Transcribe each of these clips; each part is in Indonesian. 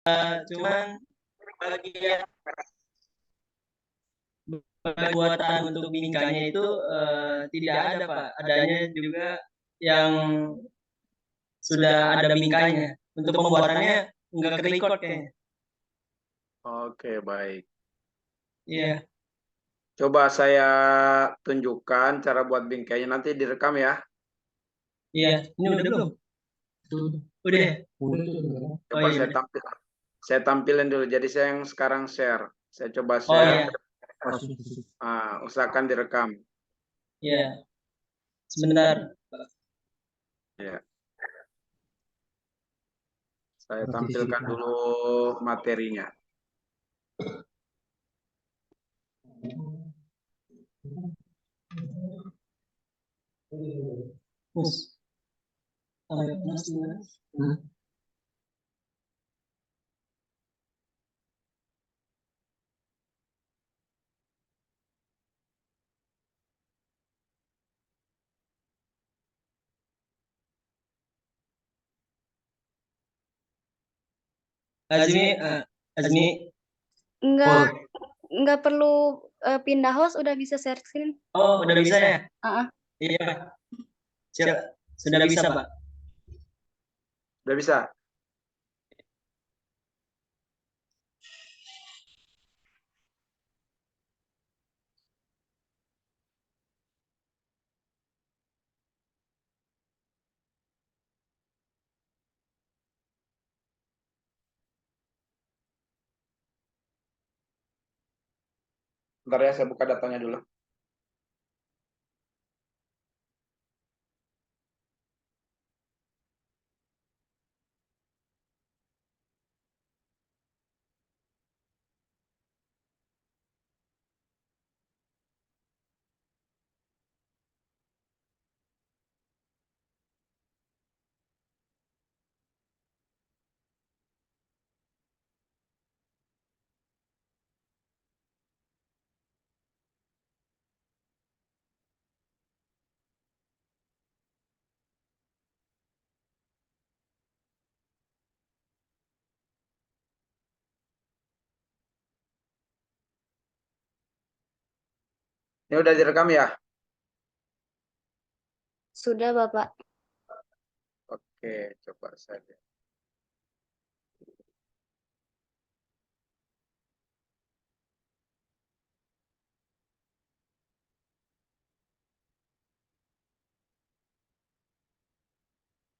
Cuman bagian buatan untuk bingkainya itu tidak ada Pak, adanya juga yang sudah ada bingkainya. Untuk pembuatannya nggak ke-record kayaknya. Oke, baik. Iya, Coba saya tunjukkan cara buat bingkainya, nanti direkam ya. iya. Ini udah belum? Udah ya? Oh Coba iya udah. saya tampilin dulu. Jadi saya yang sekarang share. Saya coba Oh share. iya, Usahakan direkam. iya. Sebentar. Ya, saya tampilkan dulu materinya. Mus. Sampai mas, mas. Azmi, Azmi. Enggak, Oh, enggak perlu pindah host, udah bisa share screen. oh udah bisa ya? Ah, Iya Pak. Siap. Sudah bisa Pak. Udah bisa? Bentar ya, saya buka datanya dulu. Ini udah direkam ya? sudah Bapak. Oke, coba saya lihat.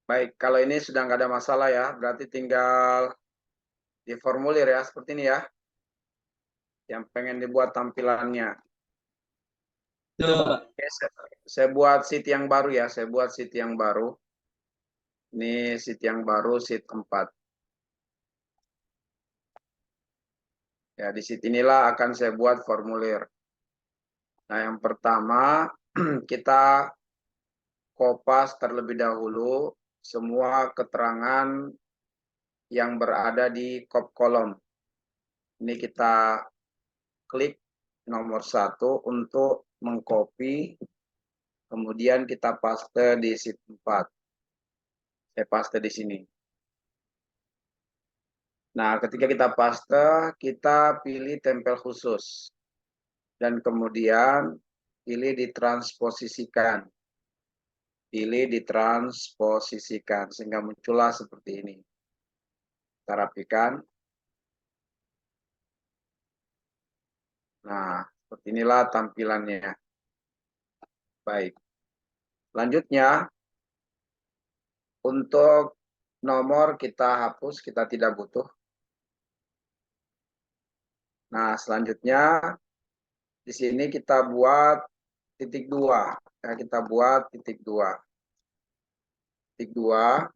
Baik, kalau ini sudah nggak ada masalah ya, berarti tinggal di formulir ya, seperti ini ya. Yang pengen dibuat tampilannya. Tuh Pak. Oke, saya buat sheet yang baru ya, saya buat sheet yang baru. Ini sheet yang baru, sheet 4. Ya, di sheet inilah akan saya buat formulir. Nah, yang pertama kita kopas terlebih dahulu semua keterangan yang berada di kolom. Ini kita klik nomor 1 untuk mengcopy, kemudian kita paste di sheet 4. Saya paste di sini. Nah, ketika kita paste, kita pilih tempel khusus. Dan kemudian pilih ditransposisikan. Pilih ditransposisikan, sehingga muncullah seperti ini. Kita rapikan. Nah, seperti inilah tampilannya. Baik. Selanjutnya, untuk nomor kita hapus, kita tidak butuh. Nah, selanjutnya di sini kita buat titik 2. Ya, kita buat titik 2. Titik 2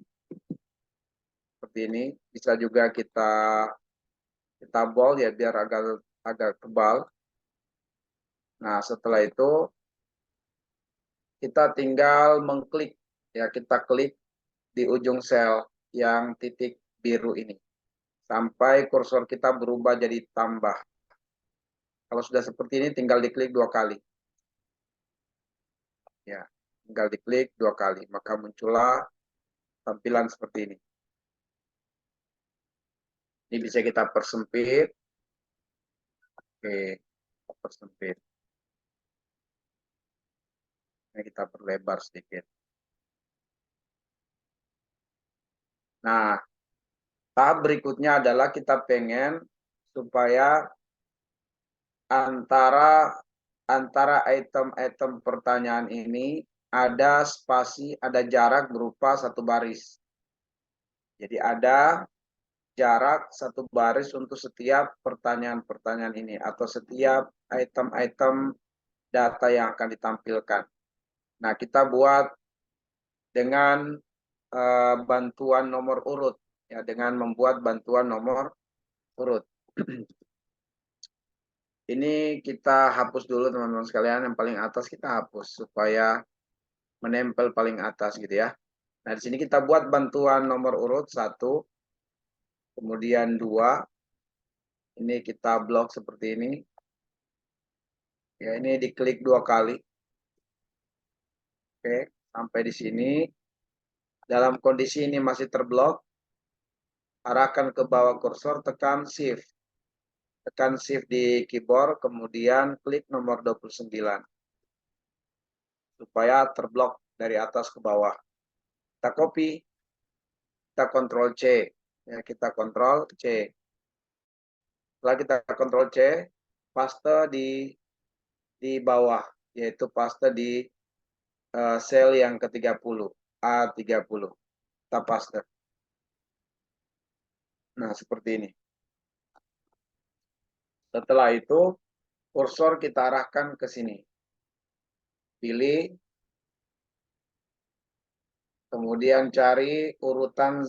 seperti ini. Bisa juga kita bold ya biar agak tebal. Nah, setelah itu kita tinggal mengklik ya, kita klik di ujung sel yang titik biru ini sampai kursor kita berubah jadi tambah. Kalau sudah seperti ini tinggal diklik 2 kali. Ya, tinggal diklik 2 kali, maka muncullah tampilan seperti ini. Ini bisa kita persempit. Oke, persempit. Ini kita perlebar sedikit. Nah, tahap berikutnya adalah kita pengen supaya antara item-item pertanyaan ini ada spasi, ada jarak berupa satu baris. Jadi ada jarak satu baris untuk setiap pertanyaan-pertanyaan ini atau setiap item-item data yang akan ditampilkan. Nah, kita buat dengan bantuan nomor urut, ya, dengan membuat bantuan nomor urut. Ini kita hapus dulu teman-teman sekalian, yang paling atas kita hapus supaya menempel paling atas gitu ya. Nah, di sini kita buat bantuan nomor urut 1, kemudian 2. Ini kita blok seperti ini. Ya, ini diklik 2 kali. Oke, sampai di sini. Dalam kondisi ini masih terblok, arahkan ke bawah kursor, tekan shift. Tekan shift di keyboard, kemudian klik nomor 29. Supaya terblok dari atas ke bawah. Kita copy, kita Ctrl C. Ya, kita Ctrl C. Setelah kita Ctrl C, paste di bawah, yaitu paste di sel yang ke-30, A30. Kita paste. Nah, seperti ini. Setelah itu, kursor kita arahkan ke sini. Pilih, kemudian cari urutan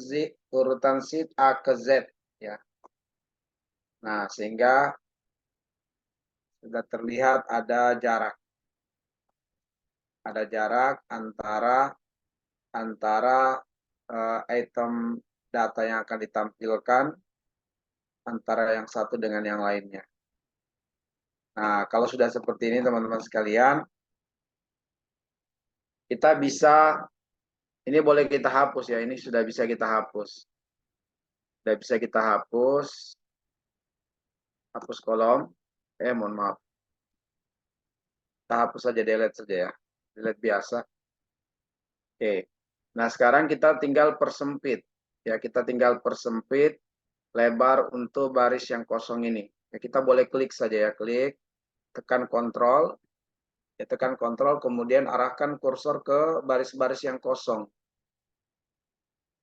sheet A ke Z, ya. Nah, sehingga sudah terlihat ada jarak. Ada jarak antara item data yang akan ditampilkan antara yang satu dengan yang lainnya. Nah, kalau sudah seperti ini teman-teman sekalian, kita bisa, ini boleh kita hapus ya, ini sudah bisa kita hapus. Sudah bisa kita hapus kolom, mohon maaf. Kita hapus saja, delete saja ya, delete biasa. Oke, nah sekarang kita tinggal persempit. Ya, kita tinggal persempit lebar untuk baris yang kosong ini. Ya, kita boleh klik saja ya, klik, tekan kontrol, ya tekan kontrol, kemudian arahkan kursor ke baris-baris yang kosong.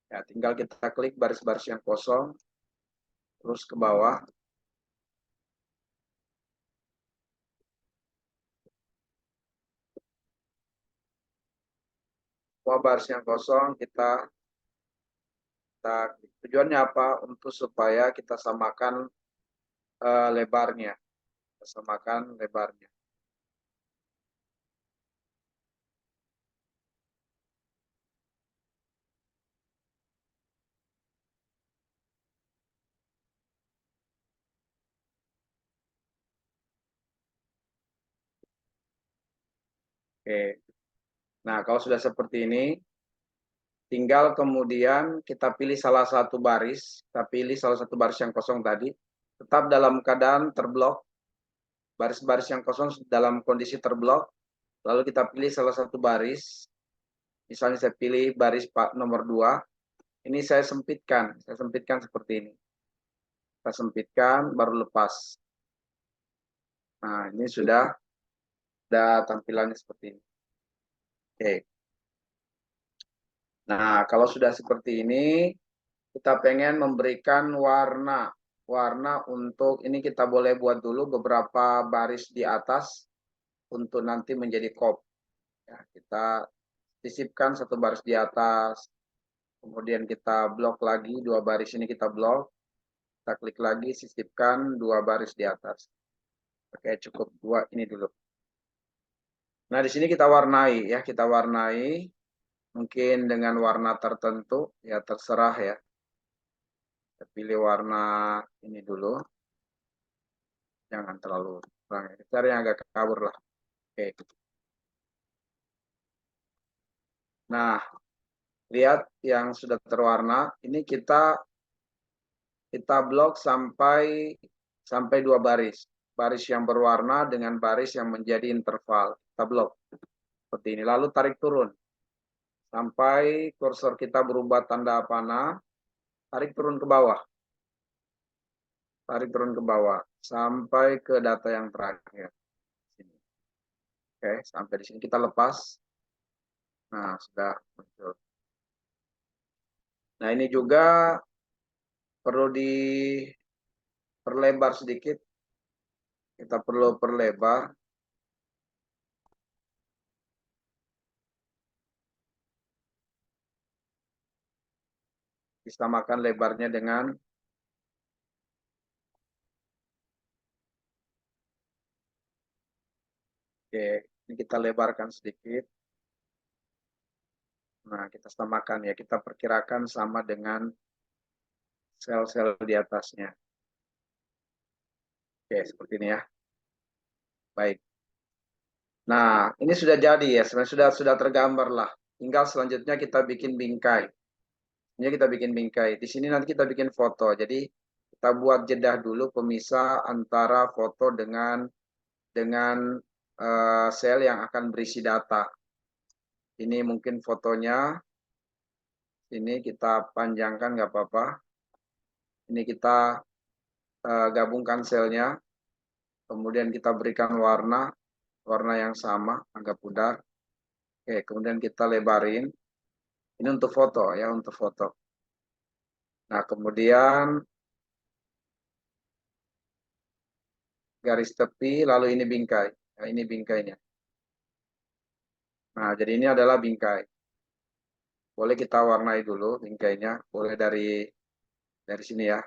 Ya, tinggal kita klik baris-baris yang kosong, terus ke bawah. Semua baris yang kosong kita tujuannya apa? Untuk supaya kita samakan lebarnya. Kita samakan lebarnya. Oke. Nah, kalau sudah seperti ini, tinggal kemudian kita pilih salah satu baris, kita pilih salah satu baris yang kosong tadi, tetap dalam keadaan terblok, baris-baris yang kosong dalam kondisi terblok, lalu kita pilih salah satu baris, misalnya saya pilih baris nomor 2, ini saya sempitkan seperti ini. Kita sempitkan, baru lepas. Nah, ini sudah tampilannya seperti ini. Oke. Nah, kalau sudah seperti ini, kita pengen memberikan warna untuk ini, kita boleh buat dulu beberapa baris di atas untuk nanti menjadi kop. Ya, kita sisipkan satu baris di atas, kemudian kita blok lagi 2 baris ini, kita blok, kita klik lagi, sisipkan 2 baris di atas. Oke, cukup 2 ini dulu. Nah, di sini kita warnai ya, kita warnai mungkin dengan warna tertentu ya, terserah ya. Kita pilih warna ini dulu. Jangan terlalu terang, cari yang agak kabur lah. Oke. Nah, lihat yang sudah terwarna, ini kita kita blok sampai 2 baris. Baris yang berwarna dengan baris yang menjadi interval. Kita blok seperti ini. Lalu tarik turun sampai kursor kita berubah tanda panah. Tarik turun ke bawah. Tarik turun ke bawah sampai ke data yang terakhir. Oke, sampai di sini kita lepas. Nah, sudah muncul. Nah, ini juga perlu diperlebar sedikit. Kita perlu perlebar. Disamakan lebarnya dengan Oke, ini kita lebarkan sedikit. Nah, kita samakan ya. Kita perkirakan sama dengan sel-sel di atasnya. Oke, seperti ini ya. Baik. Nah, ini sudah jadi ya. Sebenarnya sudah tergambar lah. Tinggal selanjutnya kita bikin bingkai. Ini kita bikin bingkai. Di sini nanti kita bikin foto. Jadi kita buat jeda dulu pemisah antara foto dengan sel yang akan berisi data. Ini mungkin fotonya. Ini kita panjangkan nggak apa-apa. Ini kita gabungkan selnya. Kemudian kita berikan warna yang sama, agak pudar. Oke, kemudian kita lebarin. Ini untuk foto ya, untuk foto. Nah, kemudian garis tepi, lalu ini bingkai. Nah, ini bingkainya. Nah, jadi ini adalah bingkai. Boleh kita warnai dulu bingkainya. Boleh dari sini ya.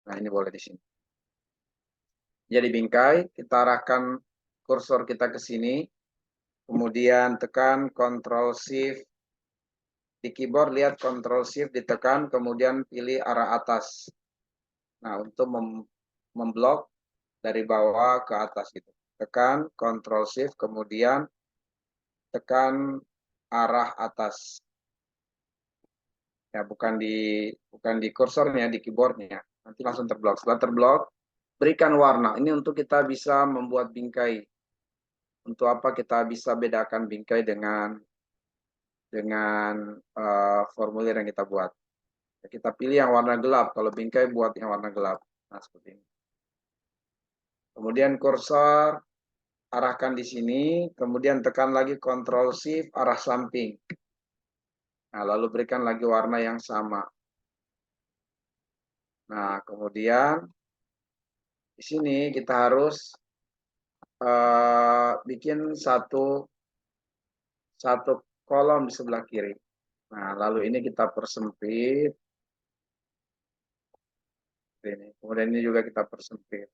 Nah, ini boleh di sini. Jadi bingkai, kita arahkan kursor kita ke sini. Kemudian tekan Ctrl Shift. Di keyboard lihat Ctrl Shift ditekan, kemudian pilih arah atas. Nah, untuk memblok dari bawah ke atas gitu. Tekan Ctrl Shift, kemudian tekan arah atas. Ya, bukan di kursornya, di keyboardnya. Nanti langsung terblok. Setelah terblok, berikan warna. Ini untuk kita bisa membuat bingkai. Untuk apa kita bisa bedakan bingkai dengan formulir yang kita buat. Kita pilih yang warna gelap. Kalau bingkai buat yang warna gelap. Nah, seperti ini. Kemudian kursor arahkan di sini, kemudian tekan lagi Ctrl Shift arah samping. Nah, lalu berikan lagi warna yang sama. Nah, kemudian di sini kita harus bikin satu kolom di sebelah kiri. Nah, lalu ini kita persempit. Ini. Kemudian ini juga kita persempit.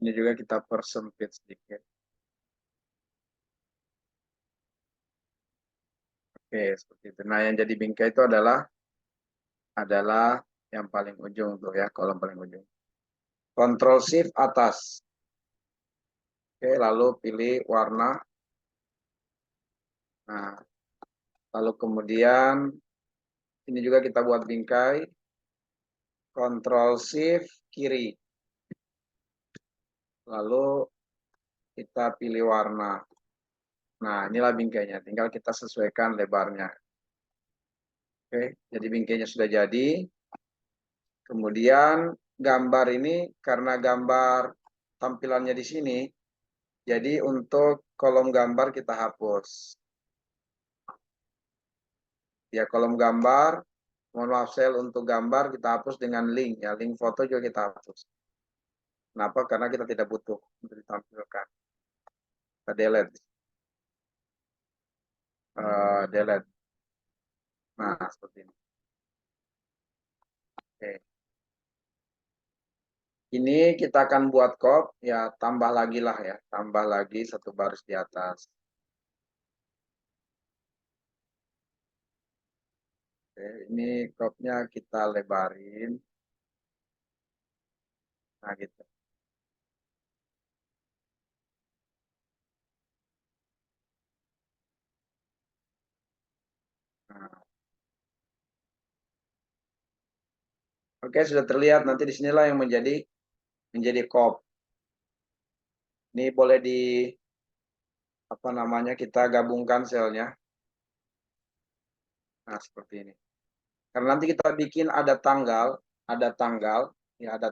Ini juga kita persempit sedikit. Oke, seperti itu. Nah, yang jadi bingkai itu adalah yang paling ujung tuh ya, kolom paling ujung. Ctrl Shift atas. Oke, lalu pilih warna. Nah, lalu kemudian ini juga kita buat bingkai. Ctrl Shift kiri. Lalu kita pilih warna. Nah, inilah bingkainya. Tinggal kita sesuaikan lebarnya. Oke, jadi bingkainya sudah jadi. Kemudian gambar ini karena gambar tampilannya di sini, jadi untuk kolom gambar kita hapus. Ya, kolom gambar, mohon maaf sel untuk gambar kita hapus dengan link ya, link foto juga kita hapus. Kenapa? Karena kita tidak butuh untuk ditampilkan. Kita delete. Delete. Nah, seperti ini. Oke. Ini kita akan buat crop, ya tambah lagi lah ya, tambah lagi satu baris di atas. Oke, ini cropnya kita lebarin. Nah, gitu. Oke, sudah terlihat. Nanti di sinilah yang menjadi COP. Ini boleh kita gabungkan selnya. Nah, seperti ini. Karena nanti kita bikin ada tanggal, ya ada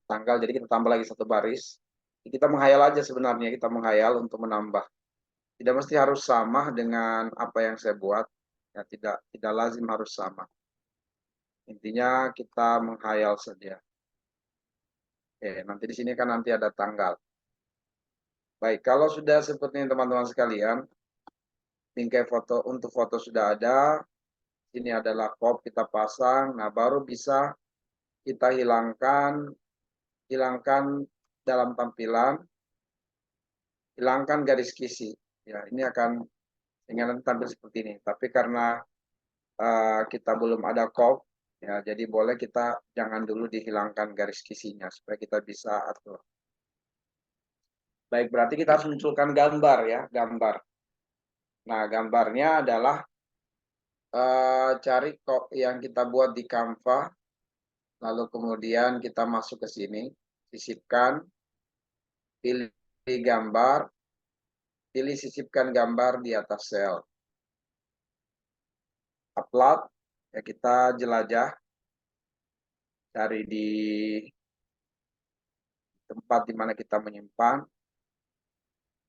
tanggal, jadi kita tambah lagi satu baris. Kita menghayal aja sebenarnya, kita menghayal untuk menambah. Tidak mesti harus sama dengan apa yang saya buat, ya tidak lazim harus sama. Intinya kita menghayal saja. Oke, nanti di sini kan nanti ada tanggal. Baik, kalau sudah seperti ini teman-teman sekalian, bingkai foto untuk foto sudah ada. Ini adalah COP kita pasang. Nah, baru bisa kita hilangkan dalam tampilan, hilangkan garis kisi. Ya, ini akan dengan tampil seperti ini. Tapi karena kita belum ada COP, ya, jadi boleh kita jangan dulu dihilangkan garis kisinya supaya kita bisa atur. Baik, berarti kita harus munculkan gambar ya, gambar. Nah, gambarnya adalah cari kok yang kita buat di Canva, lalu kemudian kita masuk ke sini, sisipkan, pilih gambar, pilih sisipkan gambar di atas sel. Upload, ya kita jelajah, cari di tempat di mana kita menyimpan.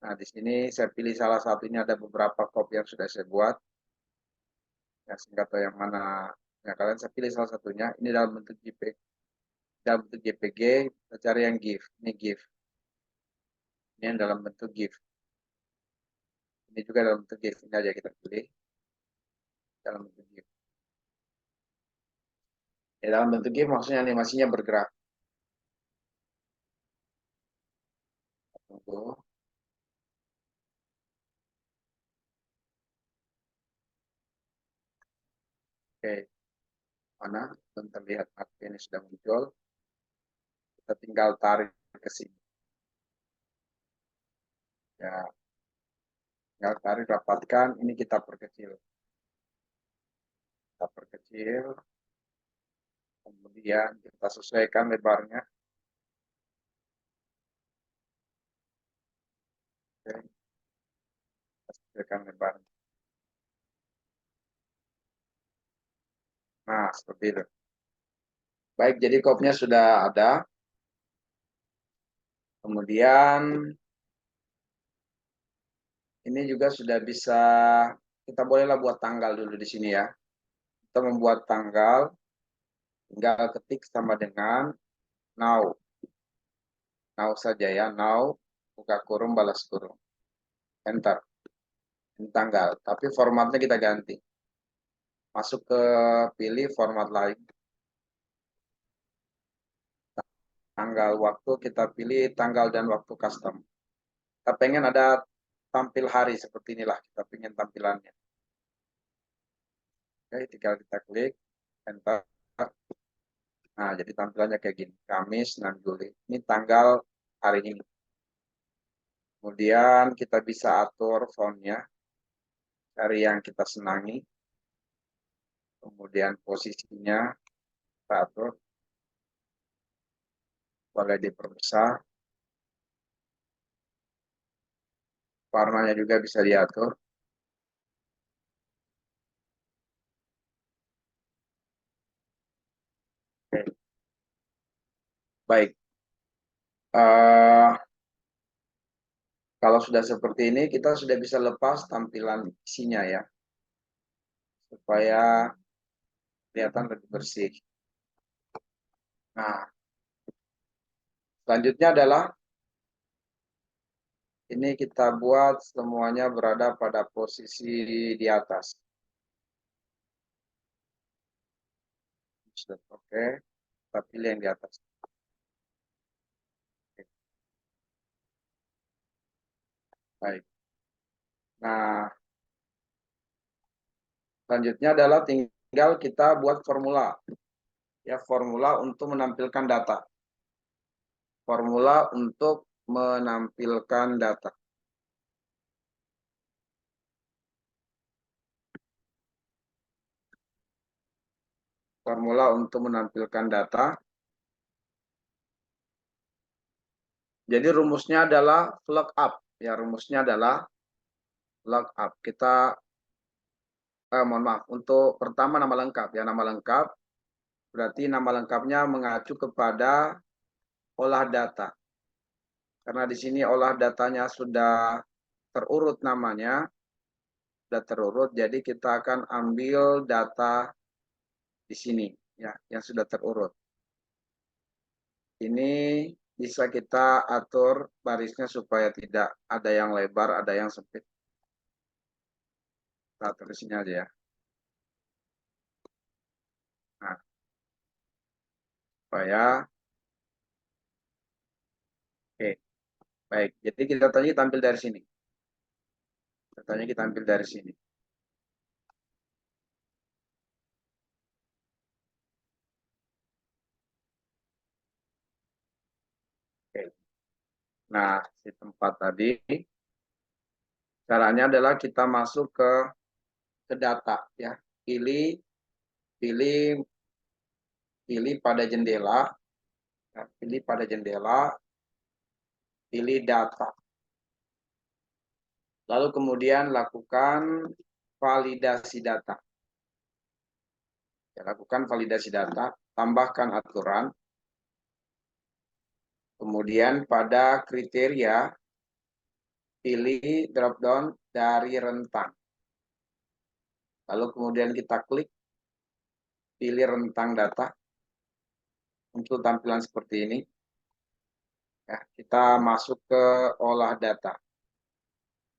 Nah, di sini saya pilih salah satunya, ada beberapa copy yang sudah saya buat. Ya, sehingga tahu yang mana. Ya, kalian saya pilih salah satunya. Ini dalam bentuk JPG. Dalam bentuk JPG, kita cari yang GIF. Ini GIF. Ini yang dalam bentuk GIF. Ini juga dalam bentuk GIF. Ini aja kita pilih. Dalam bentuk GIF. Ya, dalam bentuk GIF maksudnya animasinya bergerak. Tunggu. Oke. Mana? Belum terlihat. Oke, ini sudah muncul. Kita tinggal tarik ke sini. Ya. Tinggal tarik, rapatkan. Ini kita perkecil. Kita perkecil. Kemudian kita sesuaikan lebarnya. Oke. Kita sesuaikan lebarnya. Nah, seperti itu. Baik, jadi kopnya sudah ada. Kemudian ini juga sudah bisa, kita bolehlah buat tanggal dulu di sini ya. Kita membuat tanggal, tinggal ketik sama dengan now. Now saja ya, now, buka kurung, balas kurung. Enter. Ini tanggal, tapi formatnya kita ganti. Masuk ke pilih format lain. Tanggal waktu, kita pilih tanggal dan waktu custom. Kita pengen ada tampil hari seperti inilah, kita pengen tampilannya. Oke, tinggal kita klik, enter. Nah, jadi tampilannya kayak gini. Kamis 6 Juli. Ini tanggal hari ini. Kemudian kita bisa atur fontnya. Dari yang kita senangi. Kemudian posisinya kita atur. Boleh diperbesar. Warnanya juga bisa diatur. Oke. Baik. Kalau sudah seperti ini, kita sudah bisa lepas tampilan isinya ya. Supaya kelihatan lebih bersih. Nah, selanjutnya adalah ini kita buat semuanya berada pada posisi di atas. Oke, kita pilih yang di atas. Baik. Nah, selanjutnya adalah tinggal kita buat formula. Ya, formula untuk menampilkan data. Formula untuk menampilkan data. formula untuk menampilkan data. Jadi rumusnya adalah lookup. Ya, rumusnya adalah lookup. Kita mohon maaf, untuk pertama nama lengkap ya, nama lengkap berarti nama lengkapnya mengacu kepada olah data. Karena di sini olah datanya sudah terurut namanya, sudah terurut, jadi kita akan ambil data di sini ya, yang sudah terurut. Ini bisa kita atur barisnya supaya tidak ada yang lebar, ada yang sempit. Kita atur di sini aja ya. Nah, supaya oke, baik. Jadi kita tanya tampil dari sini. Datanya kita ambil dari sini. Oke. Nah, di tempat tadi caranya adalah kita masuk ke data ya. Pilih pada jendela, ya, pilih pada jendela, pilih data. Lalu kemudian lakukan validasi data. Ya, lakukan validasi data, tambahkan aturan. Kemudian pada kriteria pilih drop down dari rentang. Lalu kemudian kita klik pilih rentang data. Muncul tampilan seperti ini. Ya, kita masuk ke olah data.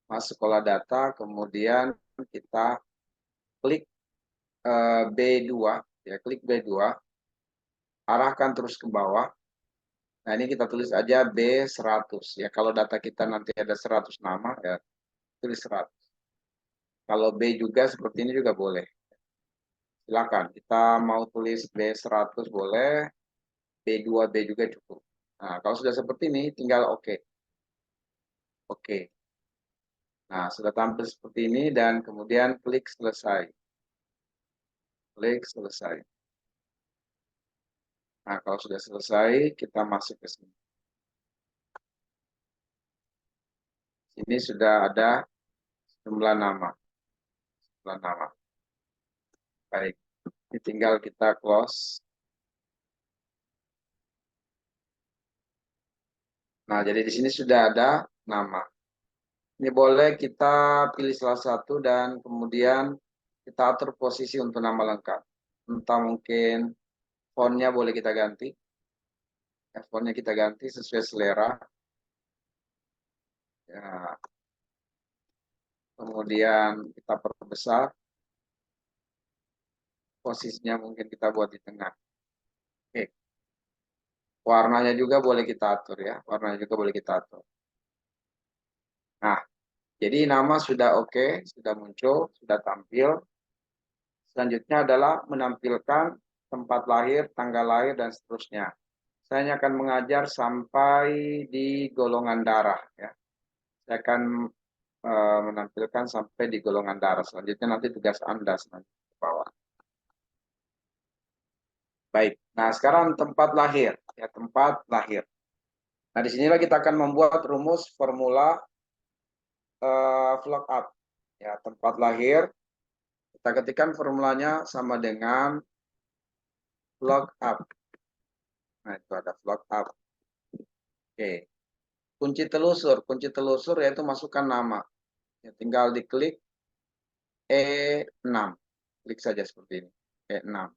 Masuk olah data, kemudian kita klik B2, ya klik B2, arahkan terus ke bawah. Nah, ini kita tulis aja B100 ya. Kalau data kita nanti ada 100 nama ya, tulis 100. Kalau B juga seperti ini juga boleh. Silakan, kita mau tulis B100 boleh, B2B juga cukup. Nah, kalau sudah seperti ini tinggal oke. Oke. Nah, sudah tampil seperti ini dan kemudian klik selesai. Klik selesai. Nah, kalau sudah selesai, kita masuk ke sini. Ini sudah ada jumlah nama. Jumlah nama. Baik. Ini tinggal kita close. Nah, jadi di sini sudah ada nama. Ini boleh kita pilih salah satu dan kemudian kita atur posisi untuk nama lengkap. Entah mungkin fontnya boleh kita ganti. Ya, fontnya kita ganti sesuai selera. Ya. Kemudian kita perbesar. Posisinya mungkin kita buat di tengah. Oke. Warnanya juga boleh kita atur ya. Warnanya juga boleh kita atur. Nah, jadi nama sudah oke, sudah muncul, sudah tampil. Selanjutnya adalah menampilkan tempat lahir, tanggal lahir, dan seterusnya. Saya hanya akan mengajar sampai di golongan darah. Ya. Saya akan menampilkan sampai di golongan darah. Selanjutnya nanti tugas Anda selanjutnya ke bawah. Baik, nah sekarang tempat lahir. Ya, tempat lahir. Nah, disinilah kita akan membuat rumus formula lookup. Ya, tempat lahir. Kita ketikkan formulanya sama dengan lookup. Nah, itu ada lookup. Oke. Kunci telusur yaitu masukkan nama. Ya, tinggal diklik E6. Klik saja seperti ini. E6.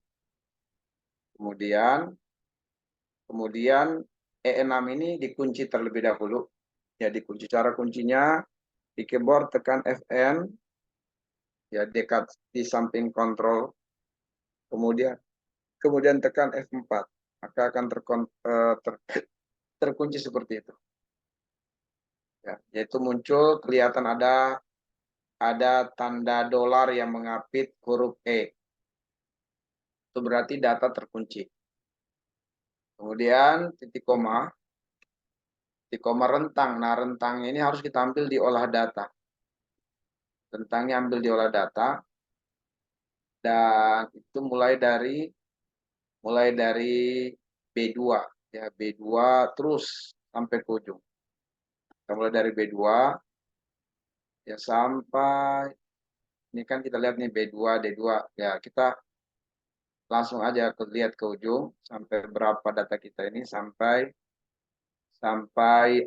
Kemudian E6 ini dikunci terlebih dahulu. Ya, dikunci. Cara kuncinya di keyboard tekan Fn. Ya, dekat di samping kontrol. Kemudian tekan F4. Maka akan terkunci seperti itu. Ya, yaitu muncul kelihatan ada tanda dolar yang mengapit huruf E. Itu berarti data terkunci. Kemudian titik koma rentang. Nah, rentang ini harus kita ambil di olah data. Rentangnya ambil di olah data. Dan itu mulai dari mulai dari B2 ya, B2 terus sampai ke ujung. Kita mulai dari B2 ya sampai ini kan kita lihat nih B2, D2 ya, kita langsung aja lihat ke ujung sampai berapa data kita ini sampai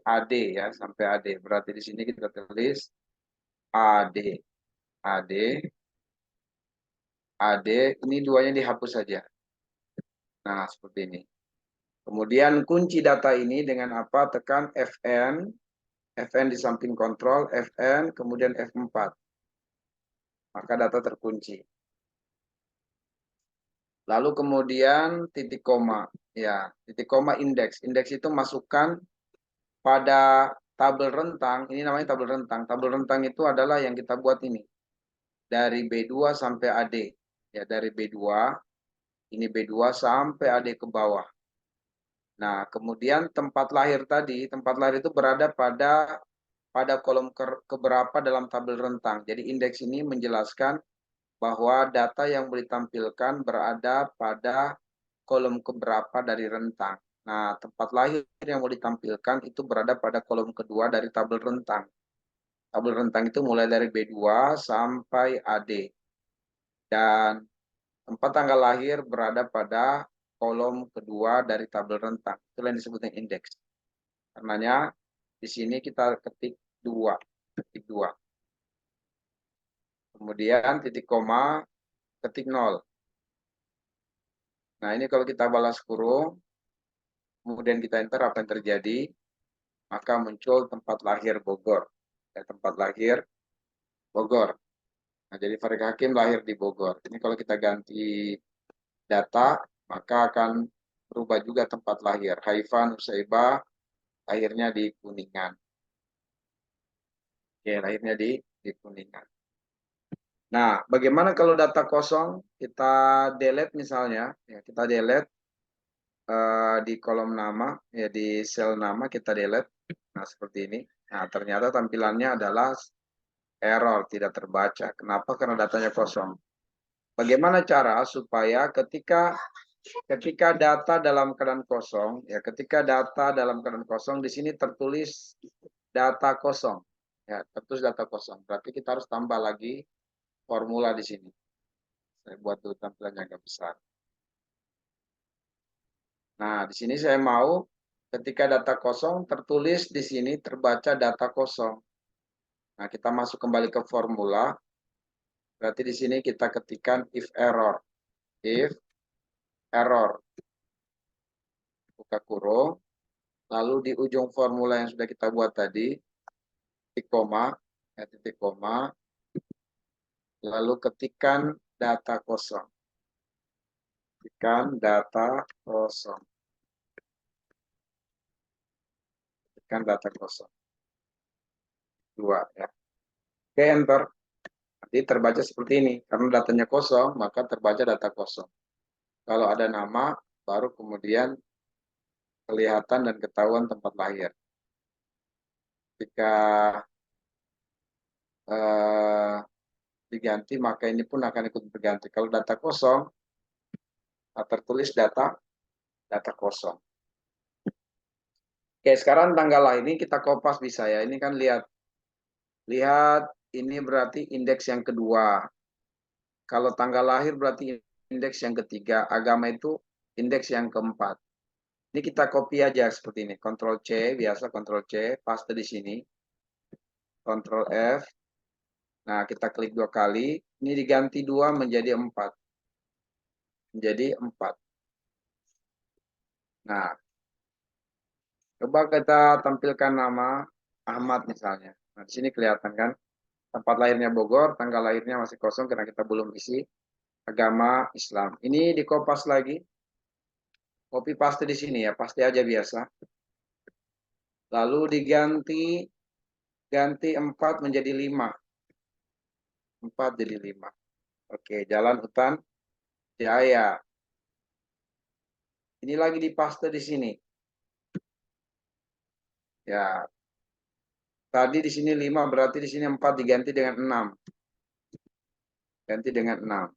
AD ya, sampai AD. Berarti di sini kita tulis AD, AD, AD, ini duanya dihapus saja. Nah, seperti ini. Kemudian kunci data ini dengan apa? Tekan Fn, Fn di samping kontrol, Fn, kemudian F4. Maka data terkunci. Lalu kemudian titik koma. Ya, titik koma indeks. Indeks itu masukkan pada tabel rentang. Ini namanya tabel rentang. Tabel rentang itu adalah yang kita buat ini. Dari B2 sampai AD. Ya, dari B2, ini B2 sampai AD ke bawah. Nah, kemudian tempat lahir tadi, tempat lahir itu berada pada kolom keberapa dalam tabel rentang. Jadi indeks ini menjelaskan bahwa data yang ditampilkan berada pada kolom keberapa dari rentang. Nah, tempat lahir yang mau ditampilkan itu berada pada kolom kedua dari tabel rentang. Tabel rentang itu mulai dari B2 sampai AD. Dan tempat tanggal lahir berada pada kolom kedua dari tabel rentang. Itu yang disebut dengan indeks. Karenanya di sini kita ketik 2, ketik 2. Kemudian titik koma, ketik 0. Nah, ini kalau kita balas kurung, kemudian kita enter, apa yang terjadi? Maka muncul tempat lahir Bogor. Ya, tempat lahir Bogor. Nah, jadi Farid Hakim lahir di Bogor. Ini kalau kita ganti data, maka akan berubah juga tempat lahir. Haifa Nusaibah lahirnya di Kuningan. Oke, lahirnya di Kuningan. Nah, bagaimana kalau data kosong kita delete misalnya, ya, kita delete di kolom nama, ya di sel nama kita delete. Nah, seperti ini. Nah, ternyata tampilannya adalah error, tidak terbaca. Kenapa? Karena datanya kosong. Bagaimana cara supaya ketika data dalam keadaan kosong, ya ketika data dalam keadaan kosong di sini tertulis data kosong, ya tertulis data kosong. Berarti kita harus tambah lagi formula di sini. Saya buat dulu tampilannya agak besar. Nah, di sini saya mau ketika data kosong tertulis di sini terbaca data kosong. Nah, kita masuk kembali ke formula. Berarti di sini kita ketikkan if error. If error. Buka kurung. Lalu di ujung formula yang sudah kita buat tadi, titik koma, ya, titik koma. Lalu ketikkan data kosong. Ketikkan data kosong. Ketikkan data kosong. 2 ya. Oke, enter. Nanti terbaca seperti ini. Karena datanya kosong, maka terbaca data kosong. Kalau ada nama, baru kemudian kelihatan dan ketahuan tempat lahir. Jika diganti, maka ini pun akan ikut berganti. Kalau data kosong, tertulis data kosong. Oke, sekarang tanggal lahir ini kita kopas bisa ya. Ini kan lihat ini berarti indeks yang kedua. Kalau tanggal lahir berarti indeks yang ketiga. Agama itu indeks yang keempat. Ini kita copy aja seperti ini. Ctrl C, biasa Ctrl C, paste di sini. Ctrl F. Nah, kita klik 2 kali. Ini diganti 2 menjadi 4. Menjadi 4. Nah, coba kita tampilkan nama Ahmad misalnya. Nah, di sini kelihatan kan. Tempat lahirnya Bogor, tanggal lahirnya masih kosong karena kita belum isi. Agama Islam. Ini dikopas lagi. Copy paste di sini ya, paste aja biasa. Lalu ganti 4 menjadi 5. 4 jadi 5. Oke, Jalan Hutan Jaya. Ini lagi dipaste di sini. Ya. Tadi di sini 5, berarti di sini 4 diganti dengan 6. Ganti dengan 6.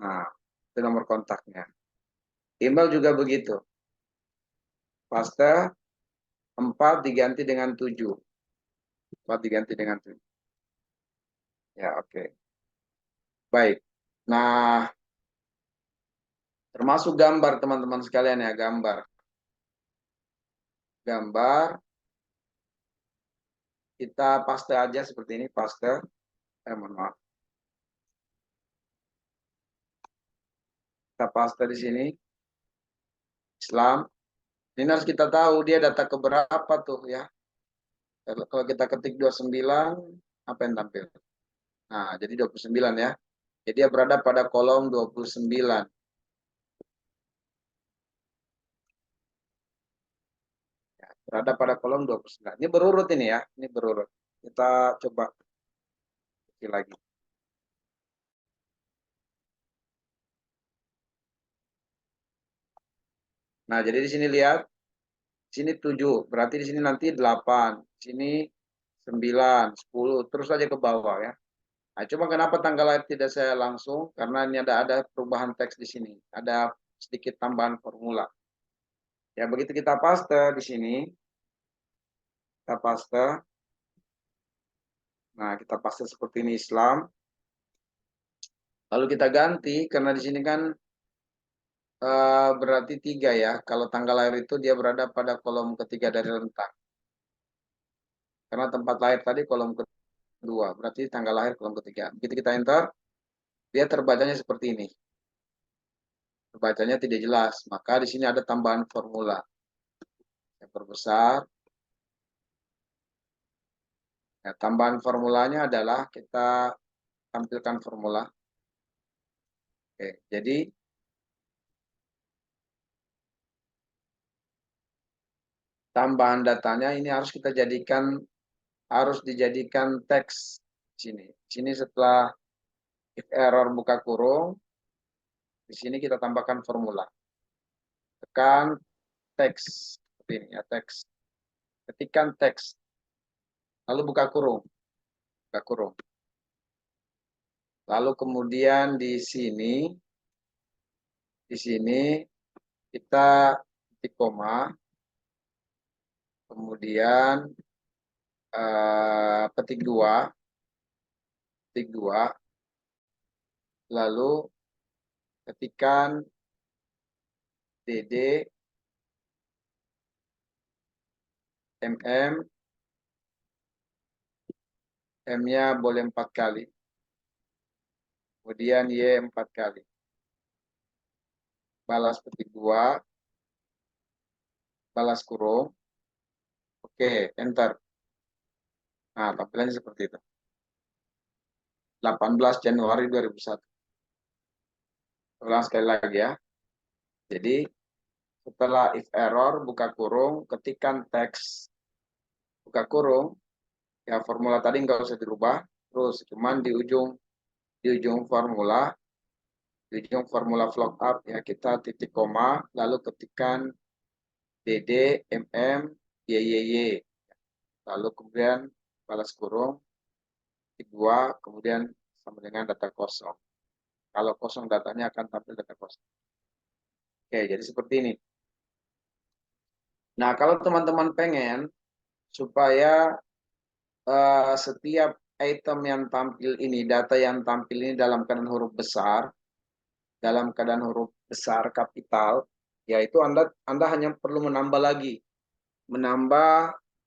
Nah, itu nomor kontaknya. Email juga begitu. Paste 4 diganti dengan 7. 4 diganti dengan 7. Ya, oke. Baik. Nah, termasuk gambar teman-teman sekalian ya, gambar. Gambar. Kita paste aja seperti ini, paste. Mohon maaf. Kita paste di sini. Islam. Ini harus kita tahu dia data keberapa tuh ya. Kalau kita ketik 29, apa yang tampil? Nah, jadi 29 ya. Jadi dia berada pada kolom 29. Ya, berada pada kolom 29. Ini berurut ini ya. Ini berurut. Kita coba kecil lagi. Nah, jadi di sini lihat. Sini 7, berarti di sini nanti 8, sini 9, 10, terus aja ke bawah ya. Nah, cuma kenapa tanggal lahir tidak saya langsung? Karena ini ada perubahan teks di sini, ada sedikit tambahan formula. Ya, begitu kita paste di sini, kita paste. Nah, kita paste seperti ini Islam. Lalu kita ganti karena di sini kan berarti 3 ya. Kalau tanggal lahir itu dia berada pada kolom ketiga dari rentang. Karena tempat lahir tadi kolom kedua, berarti tanggal lahir kolom ketiga. Begitu kita enter, dia terbacanya seperti ini. Terbacanya tidak jelas, maka di sini ada tambahan formula. Yang perbesar. Ya, tambahan formulanya adalah kita tampilkan formula. Oke, jadi tambahan datanya ini harus kita jadikan, harus dijadikan teks sini. Sini setelah if error buka kurung, di sini kita tambahkan formula. Tekan teks seperti ini ya, teks. Ketikkan teks. Lalu buka kurung. Buka kurung. Lalu kemudian di sini kita titik koma, kemudian petik 2, lalu ketikkan DD, MM, M-nya boleh 4 kali, kemudian Y 4 kali, balas petik 2, balas kurung, oke, enter. Nah, tampilannya seperti itu. 18 Januari 2001. Ulang sekali lagi ya. Jadi, setelah if error, buka kurung, ketikkan teks, buka kurung, ya formula tadi nggak usah dirubah, terus cuman di ujung formula flock up ya kita titik koma, lalu ketikkan DD, MM, YYY, lalu kemudian balas kurung, titik 2, kemudian sama dengan data kosong. Kalau kosong datanya akan tampil data kosong. Oke, jadi seperti ini. Nah, kalau teman-teman pengen supaya setiap item yang tampil ini, data yang tampil ini dalam keadaan huruf besar, kapital, yaitu Anda hanya perlu menambah lagi. Menambah